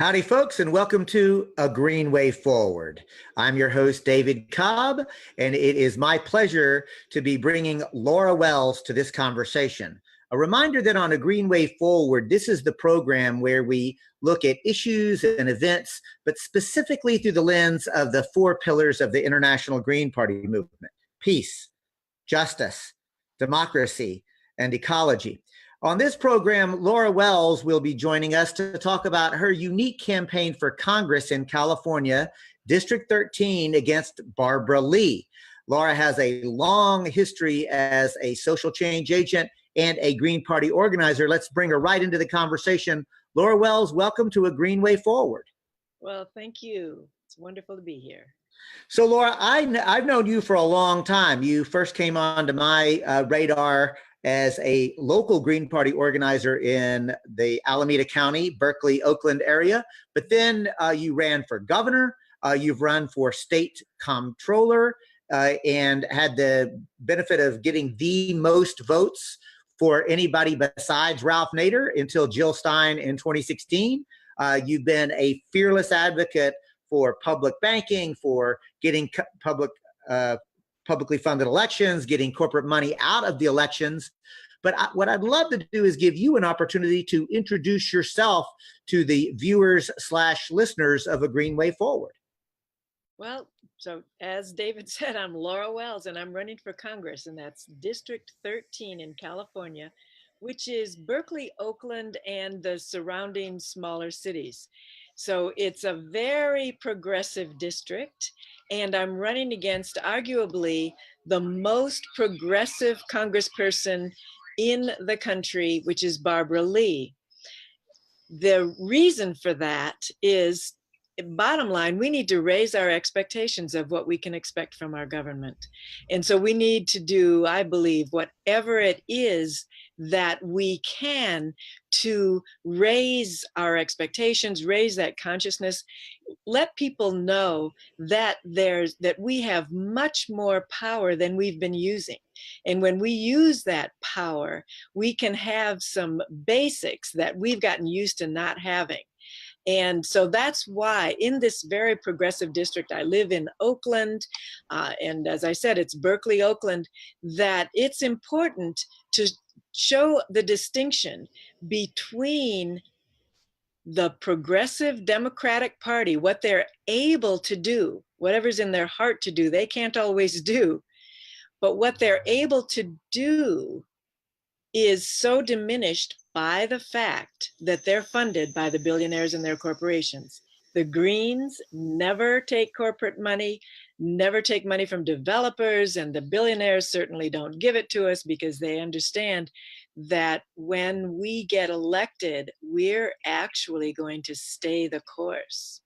Howdy, folks, and welcome to A Green Way Forward. I'm your host, David Cobb, and it is my pleasure to be bringing Laura Wells to this conversation. A reminder that on A Green Way Forward, this is the program where we look at issues and events, but specifically through the lens of the four pillars of the International Green Party movement: peace, justice, democracy, and ecology. On this program, Laura Wells will be joining us to talk about her unique campaign for Congress in California, District 13, against Barbara Lee. Laura has a long history as a social change agent and a Green Party organizer. Let's bring her right into the conversation. Laura Wells, welcome to A Green Way Forward. Well, thank you. It's wonderful to be here. So, Laura, I've known you for a long time. You first came onto my radar as a local Green Party organizer in the Alameda County, Berkeley, Oakland area. But then you ran for governor, you've run for state comptroller, and had the benefit of getting the most votes for anybody besides Ralph Nader until Jill Stein in 2016. You've been a fearless advocate for public banking, for getting publicly funded elections, getting corporate money out of the elections. But what I'd love to do is give you an opportunity to introduce yourself to the viewers/listeners of A Green Way Forward. Well, so as David said, I'm Laura Wells, and I'm running for Congress, and that's District 13 in California, which is Berkeley, Oakland, and the surrounding smaller cities. So it's a very progressive district, and I'm running against arguably the most progressive congressperson in the country, which is Barbara Lee. The reason for that is, bottom line, we need to raise our expectations of what we can expect from our government. And so we need to do, I believe, whatever it is that we can to raise our expectations, raise that consciousness, let people know that we have much more power than we've been using. And when we use that power, we can have some basics that we've gotten used to not having. And so that's why in this very progressive district, I live in Oakland, and as I said, it's Berkeley, Oakland, that it's important to show the distinction between the progressive Democratic Party, what they're able to do, whatever's in their heart to do, they can't always do, but what they're able to do is so diminished by the fact that they're funded by the billionaires and their corporations. The Greens never take corporate money, never take money from developers, and the billionaires certainly don't give it to us because they understand that when we get elected, we're actually going to stay the course.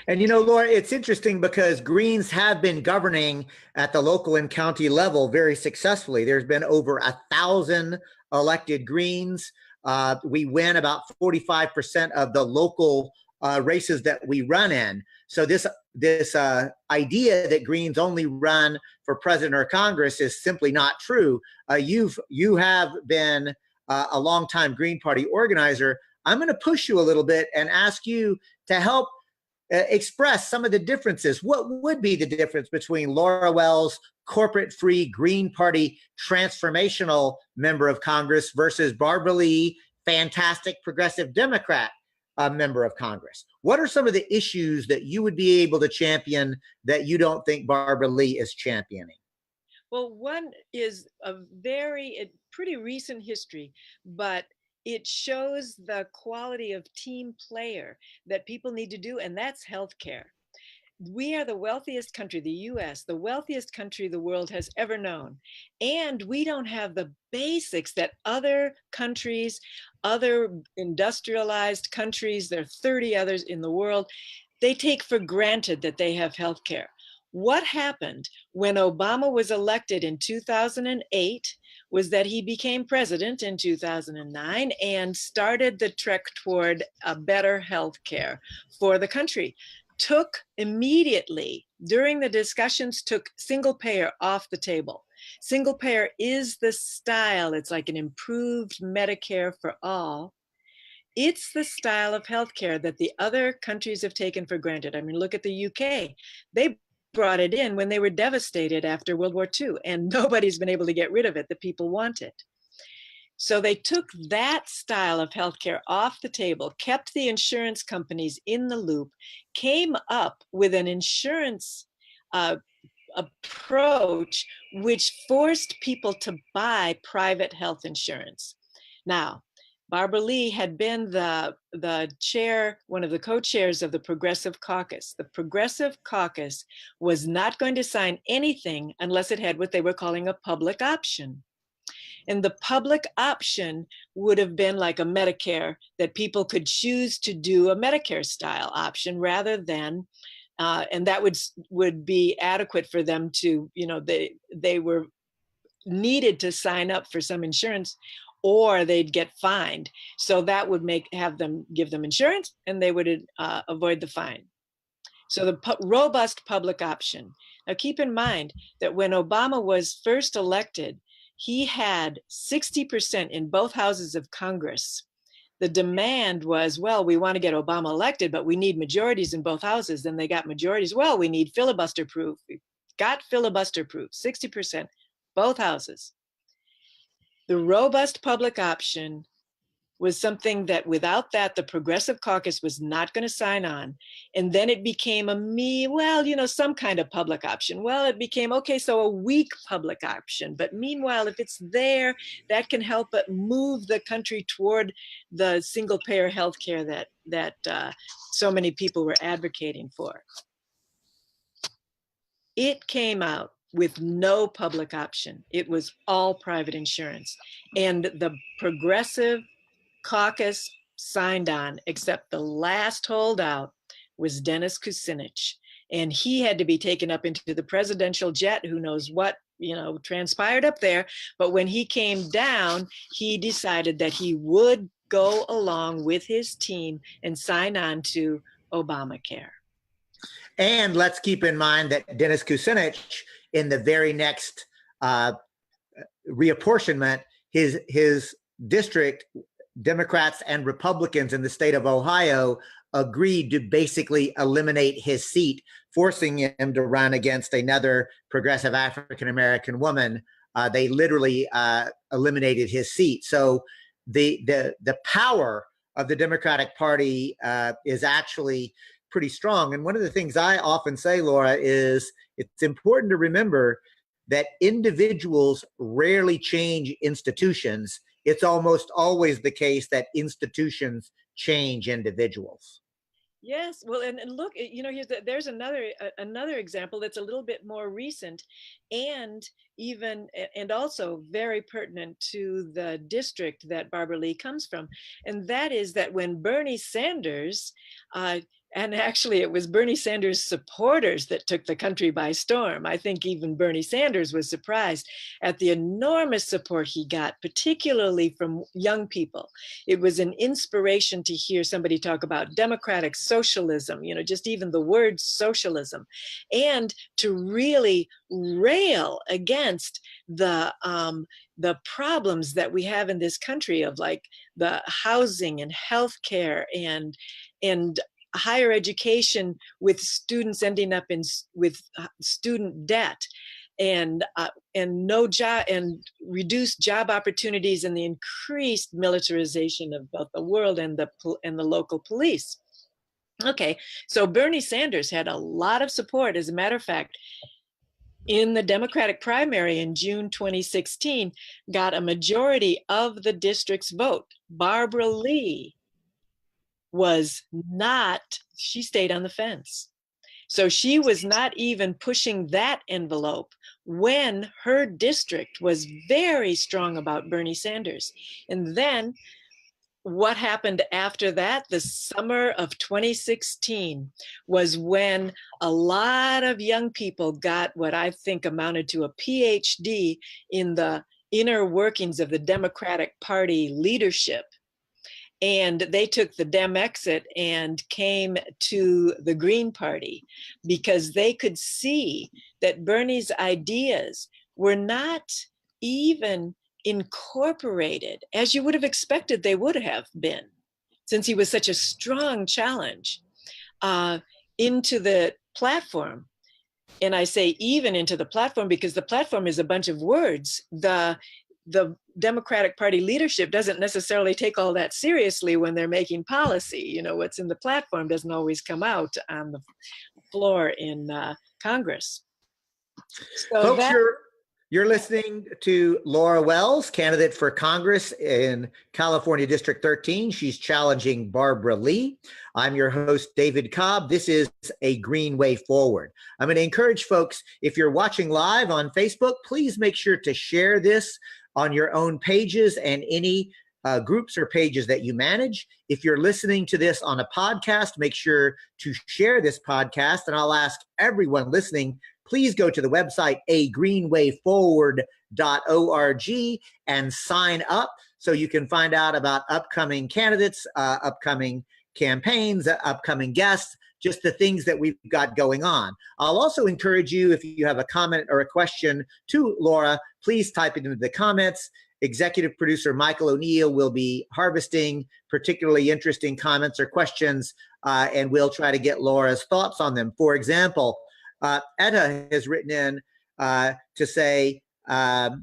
And you know, Laura, it's interesting because Greens have been governing at the local and county level very successfully. There's been over 1,000 elected Greens. We win about 45% of the local races that we run in. So this idea that Greens only run for president or Congress is simply not true. You have been a longtime Green Party organizer. I'm going to push you a little bit and ask you to help express some of the differences. What would be the difference between Laura Wells, corporate-free Green Party transformational member of Congress, versus Barbara Lee, fantastic progressive Democrat member of Congress? What are some of the issues that you would be able to champion that you don't think Barbara Lee is championing? Well, one is a pretty recent history, but it shows the quality of team player that people need to do, and that's healthcare. We are the wealthiest country, the US, the wealthiest country the world has ever known. And we don't have the basics that other countries, other industrialized countries, there are 30 others in the world, they take for granted that they have healthcare. What happened when Obama was elected in 2008 was that he became president in 2009 and started the trek toward a better health care for the country. Took immediately, during the discussions, took single payer off the table. Single payer is the style. It's like an improved Medicare for all. It's the style of healthcare that the other countries have taken for granted. I mean, look at the UK. They brought it in when they were devastated after World War II, and nobody's been able to get rid of it. The people want it. So they took that style of healthcare off the table, kept the insurance companies in the loop, came up with an insurance approach which forced people to buy private health insurance. Now, Barbara Lee had been the chair, one of the co-chairs of the Progressive Caucus. The Progressive Caucus was not going to sign anything unless it had what they were calling a public option. And the public option would have been like a Medicare, that people could choose to do a Medicare style option rather than, and that would be adequate for them to, they were needed to sign up for some insurance or they'd get fined. So that would give them insurance and they would avoid the fine. So the robust public option. Now keep in mind that when Obama was first elected, he had 60% in both houses of Congress. The demand was, well, we want to get Obama elected, but we need majorities in both houses. Then they got majorities. Well, we need filibuster proof. We got filibuster proof, 60%, both houses. The robust public option was something that without that, the Progressive Caucus was not going to sign on. And then it became some kind of public option. Well, it became, okay, so a weak public option. But meanwhile, if it's there, that can help it move the country toward the single payer healthcare that so many people were advocating for. It came out with no public option. It was all private insurance. And the Progressive Caucus signed on, except the last holdout was Dennis Kucinich. And he had to be taken up into the presidential jet. Who knows what, transpired up there. But when he came down, he decided that he would go along with his team and sign on to Obamacare. And let's keep in mind that Dennis Kucinich, in the very next reapportionment, his district, Democrats and Republicans in the state of Ohio agreed to basically eliminate his seat, forcing him to run against another progressive African-American woman. They literally eliminated his seat. So the power of the Democratic Party is actually pretty strong. And one of the things I often say, Laura, is it's important to remember that individuals rarely change institutions. It's almost always the case that institutions change individuals. Yes, well, and look, there's another example that's a little bit more recent, and also very pertinent to the district that Barbara Lee comes from, and that is that when Bernie Sanders, and actually it was Bernie Sanders supporters that took the country by storm. I think even Bernie Sanders was surprised at the enormous support he got, particularly from young people. It was an inspiration to hear somebody talk about democratic socialism, just even the word socialism, and to really rail against the problems that we have in this country of like the housing and healthcare and higher education, with students ending up with student debt and no job, and reduced job opportunities, and the increased militarization of both the world and the local police. Okay, so Bernie Sanders had a lot of support. As a matter of fact, in the Democratic primary in June 2016, got a majority of the district's vote. Barbara Lee she stayed on the fence. So she was not even pushing that envelope when her district was very strong about Bernie Sanders. And then what happened after that, the summer of 2016, was when a lot of young people got what I think amounted to a PhD in the inner workings of the Democratic Party leadership. And they took the Dem exit and came to the Green Party because they could see that Bernie's ideas were not even incorporated as you would have expected they would have been. since he was such a strong challenge into the platform. And I say even into the platform because the platform is a bunch of words. The Democratic Party leadership doesn't necessarily take all that seriously when they're making policy. You know, what's in the platform doesn't always come out on the floor in Congress. So Folks, you're listening to Laura Wells, candidate for Congress in California District 13. She's challenging Barbara Lee. I'm your host, David Cobb. This is A Green Way Forward. I'm going to encourage folks, if you're watching live on Facebook, please make sure to share this on your own pages and any groups or pages that you manage. If you're listening to this on a podcast, make sure to share this podcast. And I'll ask everyone listening, please go to the website, agreenwayforward.org, and sign up so you can find out about upcoming candidates, upcoming campaigns, upcoming guests, just the things that we've got going on. I'll also encourage you, if you have a comment or a question to Laura, please type it into the comments. Executive producer Michael O'Neill will be harvesting particularly interesting comments or questions, and we'll try to get Laura's thoughts on them. For example, Etta has written in to say the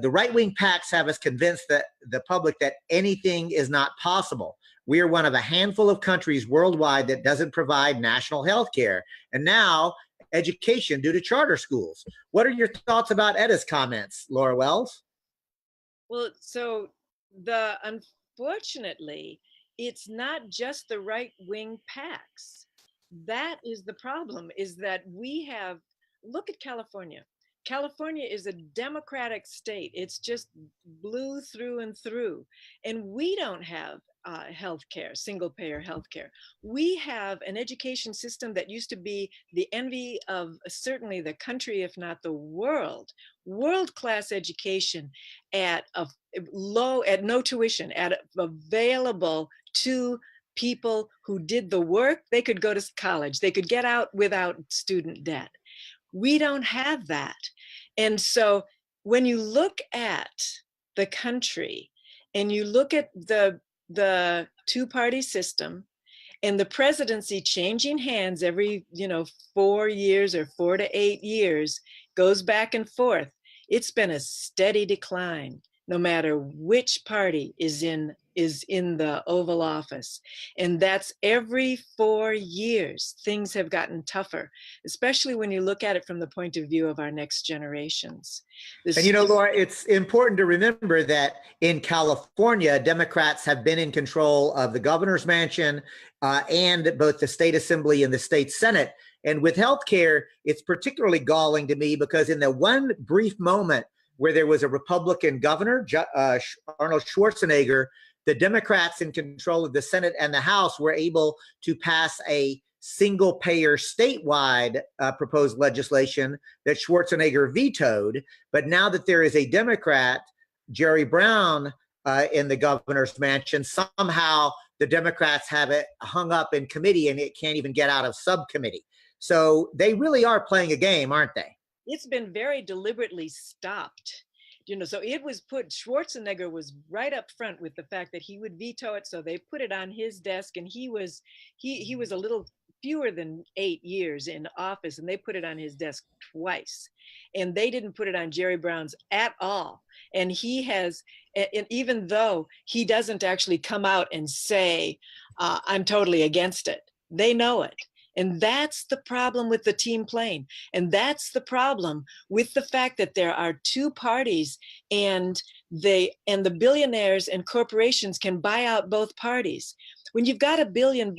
right-wing PACs have us convinced that the public that anything is not possible. We are one of a handful of countries worldwide that doesn't provide national health care, and now education due to charter schools. What are your thoughts about Etta's comments, Laura Wells? Well, so unfortunately, it's not just the right-wing PACs. That is the problem, is that look at California. California is a Democratic state. It's just blue through and through. And we don't have healthcare, single-payer healthcare. We have an education system that used to be the envy of certainly the country, if not the world. World-class education at no tuition, available to people who did the work. They could go to college. They could get out without student debt. We don't have that. And so when you look at the country and you look at the two-party system and the presidency changing hands every 4 years or 4 to 8 years, goes back and forth, it's been a steady decline no matter which party is in the Oval Office. And that's every 4 years, things have gotten tougher, especially when you look at it from the point of view of our next generations. And Laura, it's important to remember that in California, Democrats have been in control of the governor's mansion and both the state assembly and the state senate. And with healthcare, it's particularly galling to me because in the one brief moment where there was a Republican governor, Arnold Schwarzenegger, the Democrats in control of the Senate and the House were able to pass a single-payer statewide proposed legislation that Schwarzenegger vetoed. But now that there is a Democrat, Jerry Brown, in the governor's mansion, somehow the Democrats have it hung up in committee and it can't even get out of subcommittee. So they really are playing a game, aren't they? It's been very deliberately stopped. So Schwarzenegger was right up front with the fact that he would veto it. So they put it on his desk, and he was a little fewer than 8 years in office, and they put it on his desk twice. And they didn't put it on Jerry Brown's at all. And and even though he doesn't actually come out and say, I'm totally against it, they know it. And that's the problem with the team playing. And that's the problem with the fact that there are two parties and the billionaires and corporations can buy out both parties. When you've got $1 billion,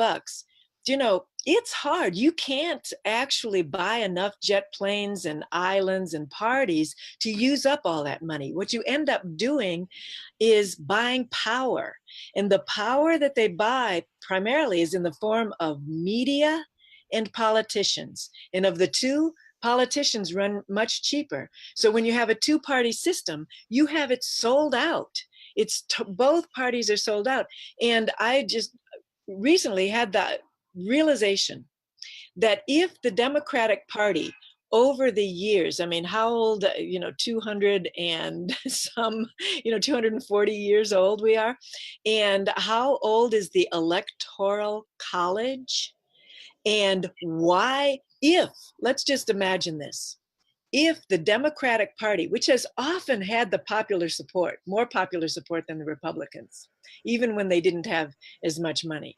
it's hard. You can't actually buy enough jet planes and islands and parties to use up all that money. What you end up doing is buying power. And the power that they buy primarily is in the form of media and politicians. And of the two, politicians run much cheaper. So when you have a two-party system, you have it sold out. Both parties are sold out. And I just recently had that realization that if the Democratic Party over the years, I mean, how old, 200 and some, 240 years old we are. And how old is the Electoral College? And why, let's just imagine this, if the Democratic Party, which has often had the popular support, more popular support than the Republicans, even when they didn't have as much money,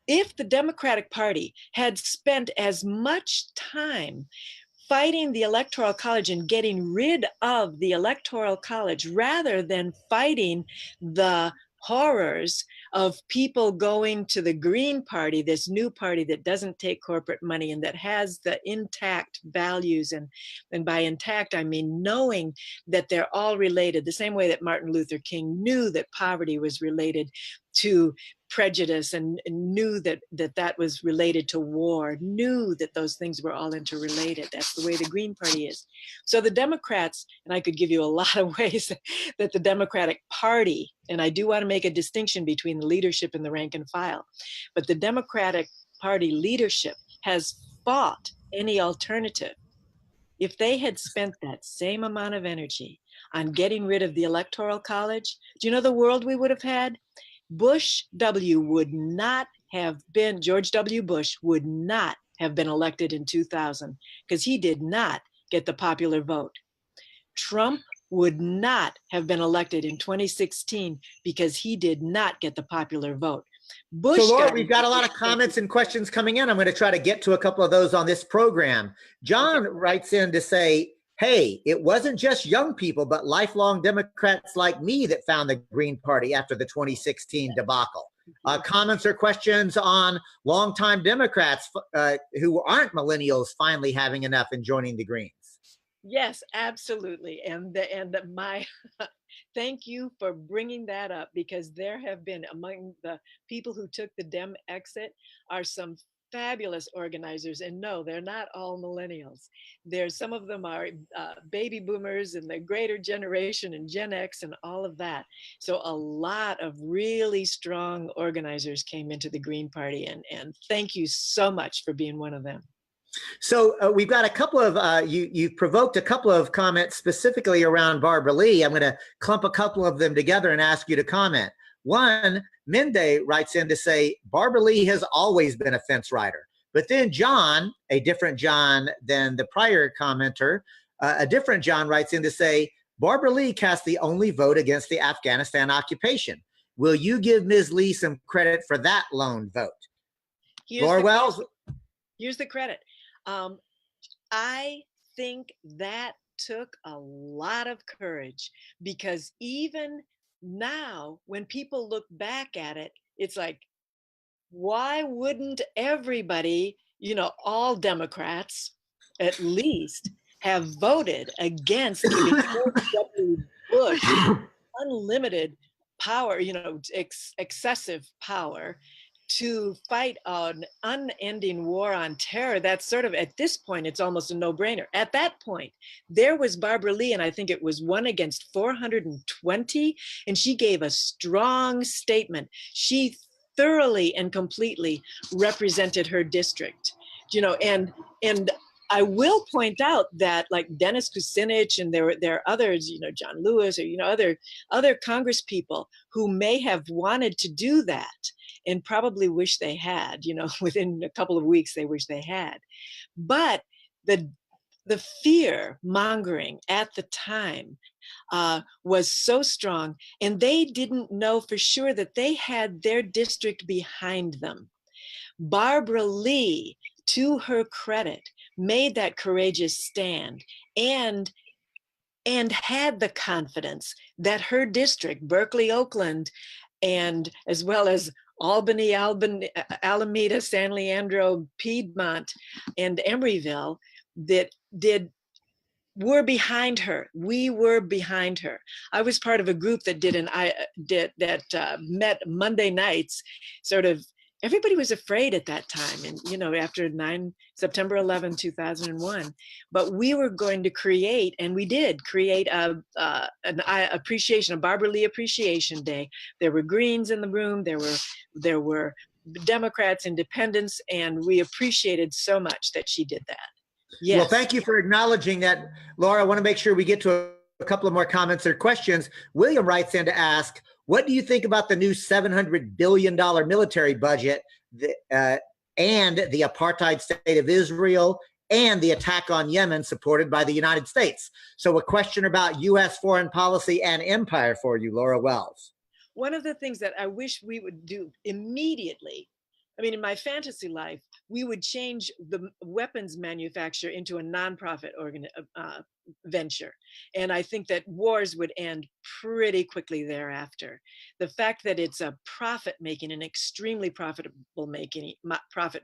if the Democratic Party had spent as much time fighting the Electoral College and getting rid of the Electoral College rather than fighting the horrors of people going to the Green Party, this new party that doesn't take corporate money and that has the intact values. And by intact, I mean knowing that they're all related, the same way that Martin Luther King knew that poverty was related to prejudice and knew that was related to war, knew that those things were all interrelated. That's the way the Green Party is. So the Democrats, and I could give you a lot of ways that the Democratic Party, and I do want to make a distinction between the leadership and the rank and file, but the Democratic Party leadership has fought any alternative. If they had spent that same amount of energy on getting rid of the Electoral College, do you know the world we would have had? Bush W would not have been, George W. Bush would not have been elected in 2000 because he did not get the popular vote. Trump would not have been elected in 2016 because he did not get the popular vote. Bush. So, Laura, we've got a lot of comments and questions coming in. I'm going to try to get to a couple of those on this program. John writes in to say, hey, it wasn't just young people, but lifelong Democrats like me that found the Green Party after the 2016 debacle. Comments or questions on longtime Democrats who aren't millennials finally having enough and joining the Greens? Yes, absolutely. And my thank you for bringing that up, because there have been, among the people who took the Dem exit, are some fabulous organizers. And no, they're not all millennials. Some of them are baby boomers and the greater generation and Gen X and all of that. So a lot of really strong organizers came into the Green Party, and thank you so much for being one of them. So we've got a couple of, you provoked a couple of comments specifically around Barbara Lee. I'm going to clump a couple of them together and ask you to comment. One, Mende writes in to say, Barbara Lee has always been a fence rider. But then John, a different John than the prior commenter, a different John writes in to say, Barbara Lee cast the only vote against the Afghanistan occupation. Will you give Ms. Lee some credit for that lone vote? Laura Wells? Here's the credit. I think that took a lot of courage, because even now, when people look back at it, it's like, why wouldn't everybody, all Democrats at least, have voted against giving George W. Bush unlimited power, excessive power, to fight an unending war on terror? That's sort of, at this point, it's almost a no-brainer. At that point, there was Barbara Lee, and I think it was 1 against 420, and she gave a strong statement. She thoroughly and completely represented her district, and I will point out that, like Dennis Kucinich, and there are others, John Lewis, or other Congress people who may have wanted to do that and probably wish they had, within a couple of weeks they wish they had. But the fear mongering at the time was so strong, and they didn't know for sure that they had their district behind them. Barbara Lee, to her credit, made that courageous stand and had the confidence that her district, Berkeley, Oakland, and as well as Albany, Alameda, San Leandro, Piedmont, and Emeryville, were behind her. We were behind her. I was part of a group that met Monday nights, sort of. Everybody was afraid at that time, and after September 11, 2001. But we were going to create, and we did create an appreciation, a Barbara Lee Appreciation Day. There were Greens in the room. There were Democrats, Independents, and we appreciated so much that she did that. Well, Yes. thank you for acknowledging that, Laura. I want to make sure we get to a couple of more comments or questions. William writes in to ask, what do you think about the new $700 billion military budget and the apartheid state of Israel and the attack on Yemen supported by the United States? So a question about U.S. foreign policy and empire for you, Laura Wells. One of the things that I wish we would do immediately, I mean, in my fantasy life, we would change the weapons manufacture into a nonprofit venture. And I think that wars would end pretty quickly thereafter. The fact that it's a profit making, an extremely profit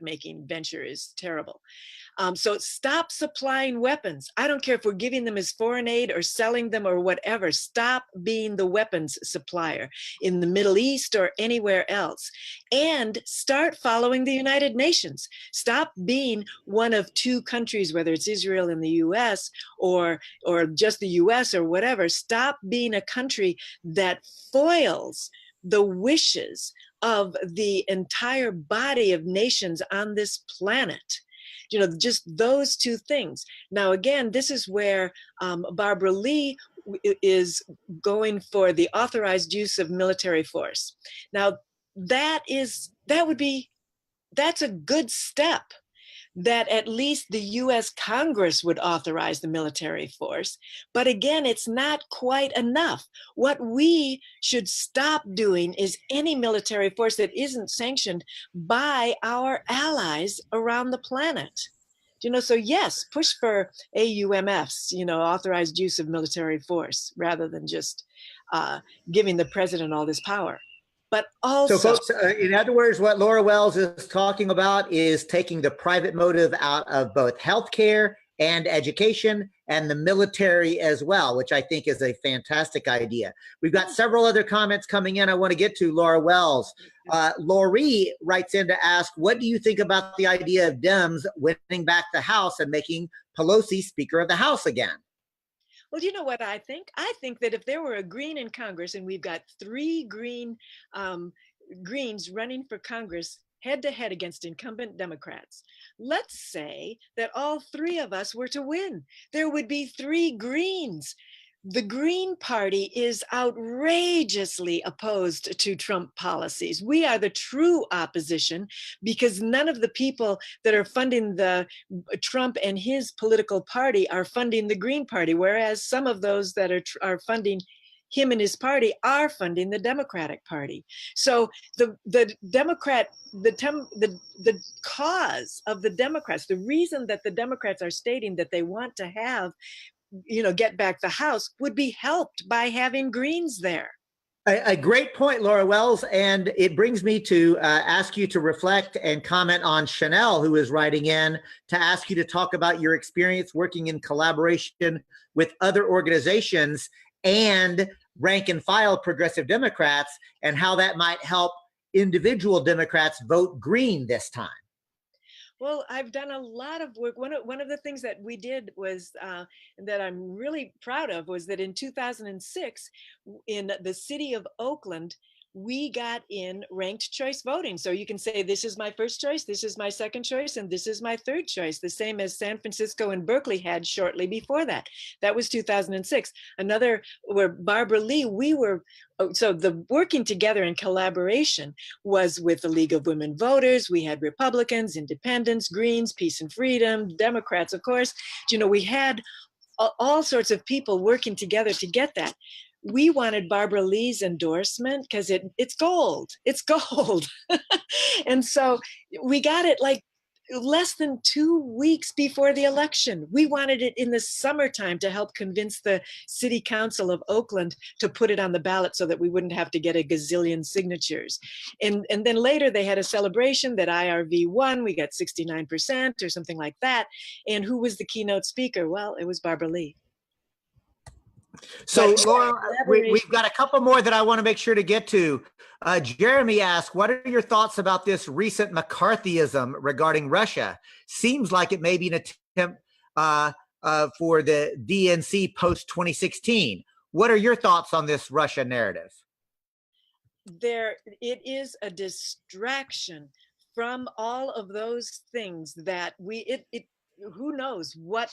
making venture is terrible. So stop supplying weapons. I don't care if we're giving them as foreign aid or selling them or whatever. Stop being the weapons supplier in the Middle East or anywhere else. And start following the United Nations. Stop being one of two countries, whether it's Israel and the US or just the US or whatever. Stop being a country that foils the wishes of the entire body of nations on this planet. You know, just those two things. Now, again, this is where Barbara Lee is going for the authorized use of military force. Now, that's a good step, that at least the US Congress would authorize the military force. But again, it's not quite enough. What we should stop doing is any military force that isn't sanctioned by our allies around the planet. You know, so yes, push for AUMFs, you know, authorized use of military force, rather than just giving the president all this power. But also, so folks, in other words, what Laura Wells is talking about is taking the private motive out of both healthcare and education and the military as well, which I think is a fantastic idea. We've got several other comments coming in I want to get to, Laura Wells. Laurie writes in to ask, what do you think about the idea of Dems winning back the House and making Pelosi Speaker of the House again? Well, you know what I think? I think that if there were a Green in Congress, and we've got three Greens running for Congress head to head against incumbent Democrats, let's say that all three of us were to win. There would be three Greens. The Green Party is outrageously opposed to Trump policies. We are the true opposition, because none of the people that are funding the Trump and his political party are funding the Green Party, whereas some of those that are funding him and his party are funding the Democratic Party. So the cause of the Democrats, the reason that the Democrats are stating that they want to have, get back the House, would be helped by having Greens there. A great point, Laura Wells. And it brings me to ask you to reflect and comment on Chanel, who is writing in to ask you to talk about your experience working in collaboration with other organizations and rank and file progressive Democrats, and how that might help individual Democrats vote Green this time. Well, I've done a lot of work. One of the things that we did was, that I'm really proud of, was that in 2006, in the city of Oakland, we got in ranked choice voting. So you can say, this is my first choice, this is my second choice, and this is my third choice, the same as San Francisco and Berkeley had shortly before that. That was 2006. Another, where Barbara Lee, so the working together in collaboration was with the League of Women Voters. We had Republicans, Independents, Greens, Peace and Freedom, Democrats, of course. We had all sorts of people working together to get that. We wanted Barbara Lee's endorsement because it's gold. It's gold. And so we got it like less than 2 weeks before the election. We wanted it in the summertime to help convince the city council of Oakland to put it on the ballot so that we wouldn't have to get a gazillion signatures. And then later they had a celebration that IRV won. We got 69% or something like that. And who was the keynote speaker? Well, it was Barbara Lee. So, Laura, we've got a couple more that I want to make sure to get to. Jeremy asked, what are your thoughts about this recent McCarthyism regarding Russia? Seems like it may be an attempt for the DNC post-2016. What are your thoughts on this Russia narrative? It is a distraction from all of those things that who knows what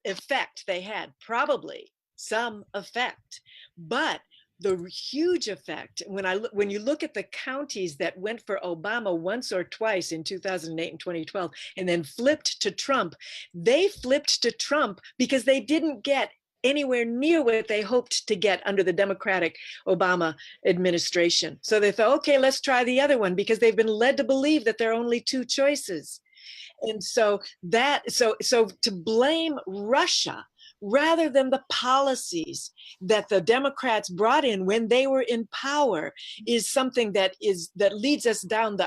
effect they had, probably some effect, but the huge effect when you look at the counties that went for Obama once or twice in 2008 and 2012 and then flipped to Trump, they flipped to Trump because they didn't get anywhere near what they hoped to get under the Democratic Obama administration. So they thought, okay, let's try the other one, because they've been led to believe that there are only two choices. And so to blame Russia rather than the policies that the Democrats brought in when they were in power is something that leads us down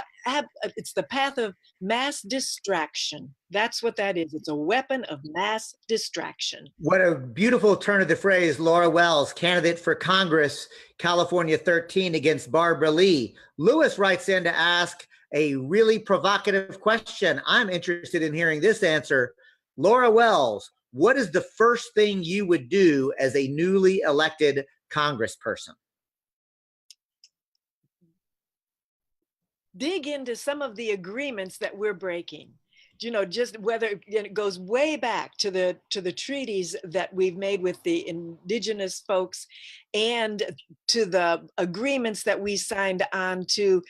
it's the path of mass distraction. That's what that is. It's a weapon of mass distraction. What a beautiful turn of the phrase. Laura Wells, candidate for Congress, California 13 against Barbara Lee. Lewis writes in to ask a really provocative question. I'm interested in hearing this answer. Laura Wells, what is the first thing you would do as a newly elected congressperson? Dig into some of the agreements that we're breaking. Just whether it goes way back to the treaties that we've made with the indigenous folks, and to the agreements that we signed on to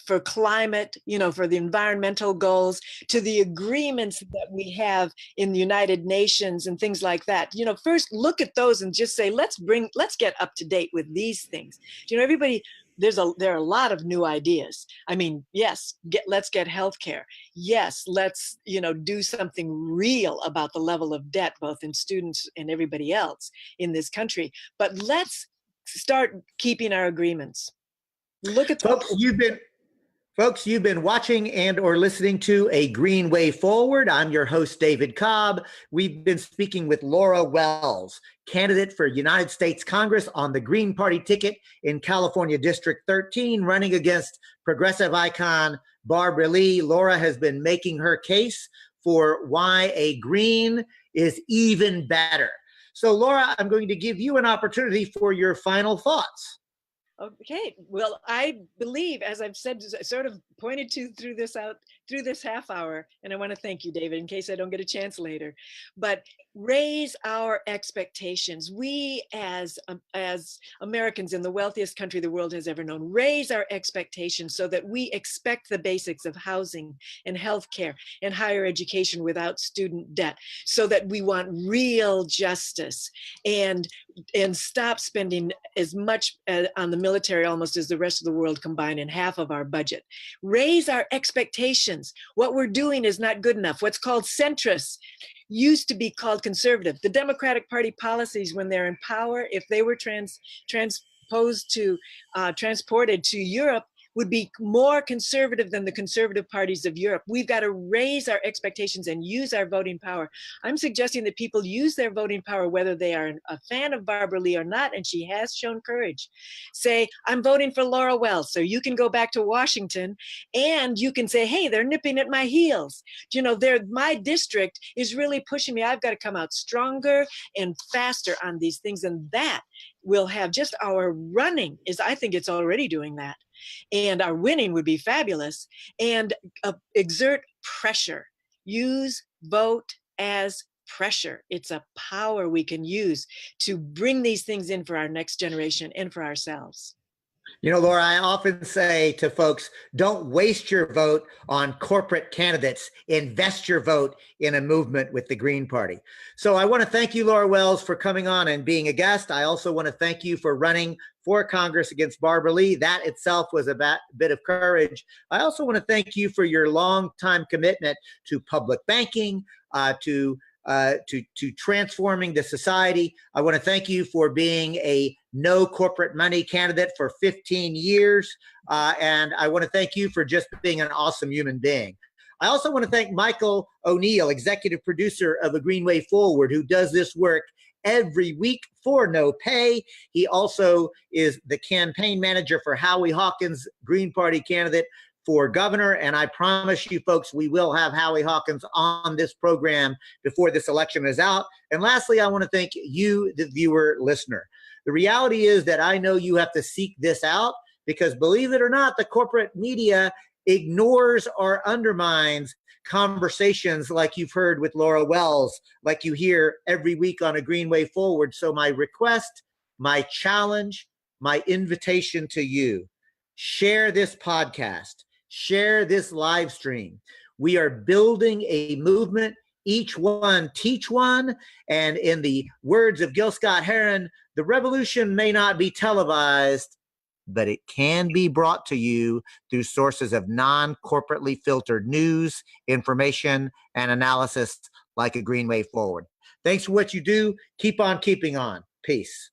for climate, for the environmental goals, to the agreements that we have in the United Nations and things like that. First look at those and just say, let's get up to date with these things. Everybody, there are a lot of new ideas. I mean, yes, let's get healthcare. Yes, let's do something real about the level of debt, both in students and everybody else in this country. But let's start keeping our agreements. Look at Folks, you've been watching and or listening to A Green Way Forward. I'm your host, David Cobb. We've been speaking with Laura Wells, candidate for United States Congress on the Green Party ticket in California District 13, running against progressive icon Barbara Lee. Laura has been making her case for why a green is even better. So, Laura, I'm going to give you an opportunity for your final thoughts. Okay, well, I believe, as I've said, sort of pointed to through this half hour, and I want to thank you, David, in case I don't get a chance later, but raise our expectations. We as Americans in the wealthiest country the world has ever known, raise our expectations so that we expect the basics of housing and healthcare and higher education without student debt, so that we want real justice and stop spending as much on the military almost as the rest of the world combined in half of our budget. Raise our expectations. What we're doing is not good enough. What's called centrist used to be called conservative. The Democratic Party policies, when they're in power, if they were transported to Europe, would be more conservative than the conservative parties of Europe. We've got to raise our expectations and use our voting power. I'm suggesting that people use their voting power, whether they are a fan of Barbara Lee or not, and she has shown courage. Say, I'm voting for Laura Wells, so you can go back to Washington and you can say, hey, they're nipping at my heels. My district is really pushing me. I've got to come out stronger and faster on these things, and that will have just our running I think it's already doing that. And our winning would be fabulous. And exert pressure. Use vote as pressure. It's a power we can use to bring these things in for our next generation and for ourselves. Laura, I often say to folks, don't waste your vote on corporate candidates. Invest your vote in a movement with the Green Party. So I want to thank you, Laura Wells, for coming on and being a guest. I also want to thank you for running for Congress against Barbara Lee. That itself was a bit of courage. I also want to thank you for your long-time commitment to public banking, to transforming the society. I want to thank you for being a no corporate money candidate for 15 years. And I want to thank you for just being an awesome human being. I also want to thank Michael O'Neill, executive producer of A Green Way Forward, who does this work every week for no pay. He also is the campaign manager for Howie Hawkins, Green Party candidate for governor. And I promise you folks, we will have Howie Hawkins on this program before this election is out. And lastly, I want to thank you, the viewer listener. The reality is that I know you have to seek this out because, believe it or not, the corporate media ignores or undermines conversations like you've heard with Laura Wells, like you hear every week on A Green Way Forward. So my request, my challenge, my invitation to you, share this podcast, share this live stream. We are building a movement. Each one teach one. And in the words of Gil Scott Heron, the revolution may not be televised, but it can be brought to you through sources of non-corporately filtered news, information, and analysis like A Green Way Forward. Thanks for what you do. Keep on keeping on. Peace.